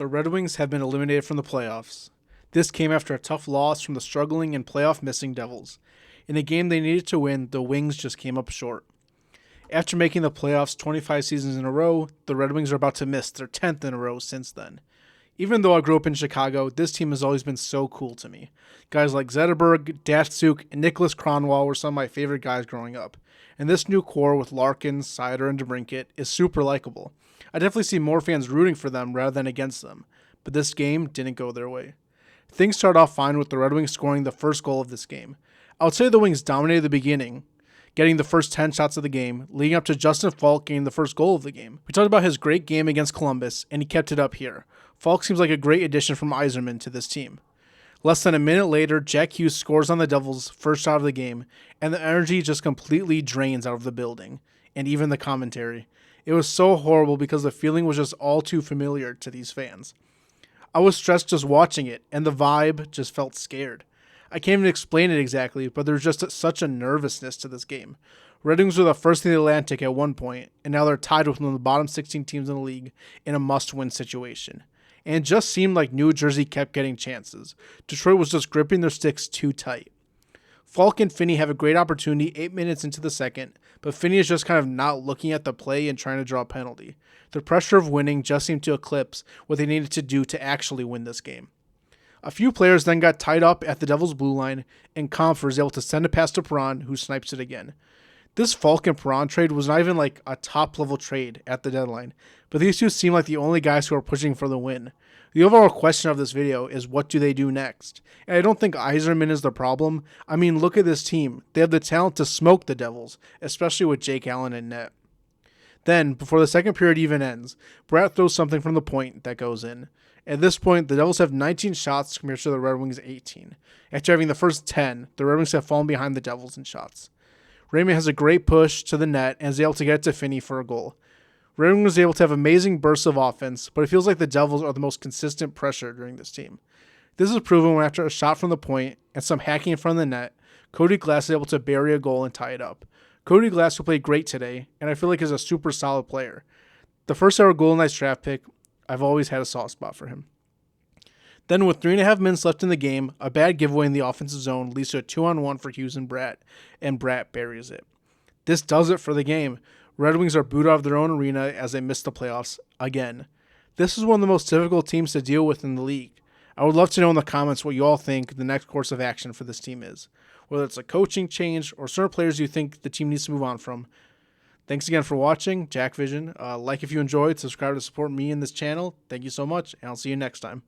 The Red Wings have been eliminated from the playoffs. This came after a tough loss from the struggling and playoff missing Devils. In a game they needed to win, the Wings just came up short. After making the playoffs 25 seasons in a row, the Red Wings are about to miss their 10th in a row since then. Even though I grew up in Chicago, this team has always been so cool to me. Guys like Zetterberg, Datsuk, and Nicholas Kronwall were some of my favorite guys growing up. And this new core with Larkin, Seider, and DeBrincat is super likable. I definitely see more fans rooting for them rather than against them. But this game didn't go their way. Things started off fine with the Red Wings scoring the first goal of this game. I would say the Wings dominated the beginning, getting the first 10 shots of the game, leading up to Justin Falk getting the first goal of the game. We talked about his great game against Columbus, and he kept it up here. Falk seems like a great addition from Yzerman to this team. Less than a minute later, Jack Hughes scores on the Devils' first shot of the game, and the energy just completely drains out of the building, and even the commentary. It was so horrible because the feeling was just all too familiar to these fans. I was stressed just watching it, and the vibe just felt scared. I can't even explain it exactly, but there's just such a nervousness to this game. Red Wings were the first in the Atlantic at one point, and now they're tied with one of the bottom 16 teams in the league in a must-win situation. And it just seemed like New Jersey kept getting chances. Detroit was just gripping their sticks too tight. Falk and Finney have a great opportunity 8 minutes into the second, but Finney is just kind of not looking at the play and trying to draw a penalty. The pressure of winning just seemed to eclipse what they needed to do to actually win this game. A few players then got tied up at the Devils' blue line, and Kampf was able to send it past to Perron, who snipes it again. This Falk and Perron trade was not even like a top-level trade at the deadline, but these two seem like the only guys who are pushing for the win. The overall question of this video is, what do they do next? And I don't think Yzerman is the problem. I mean, look at this team. They have the talent to smoke the Devils, especially with Jake Allen in net. Then, before the second period even ends, Bratt throws something from the point that goes in. At this point, the Devils have 19 shots compared to the Red Wings' 18. After having the first 10, the Red Wings have fallen behind the Devils in shots. Raymond has a great push to the net and is able to get it to Finney for a goal. Red Wings was able to have amazing bursts of offense, but it feels like the Devils are the most consistent pressure during this team. This is proven when after a shot from the point and some hacking in front of the net, Cody Glass is able to bury a goal and tie it up. Cody Glass will play great today, and I feel like is a super solid player. The first ever Golden Knights draft pick, I've always had a soft spot for him. Then with 3.5 minutes left in the game, a bad giveaway in the offensive zone leads to a 2-on-1 for Hughes and Bratt buries it. This does it for the game. Red Wings are booed out of their own arena as they miss the playoffs again. This is one of the most difficult teams to deal with in the league. I would love to know in the comments what you all think the next course of action for this team is. Whether it's a coaching change or certain players you think the team needs to move on from. Thanks again for watching, Jack Vision. Like if you enjoyed, subscribe to support me in this channel. Thank you so much, and I'll see you next time.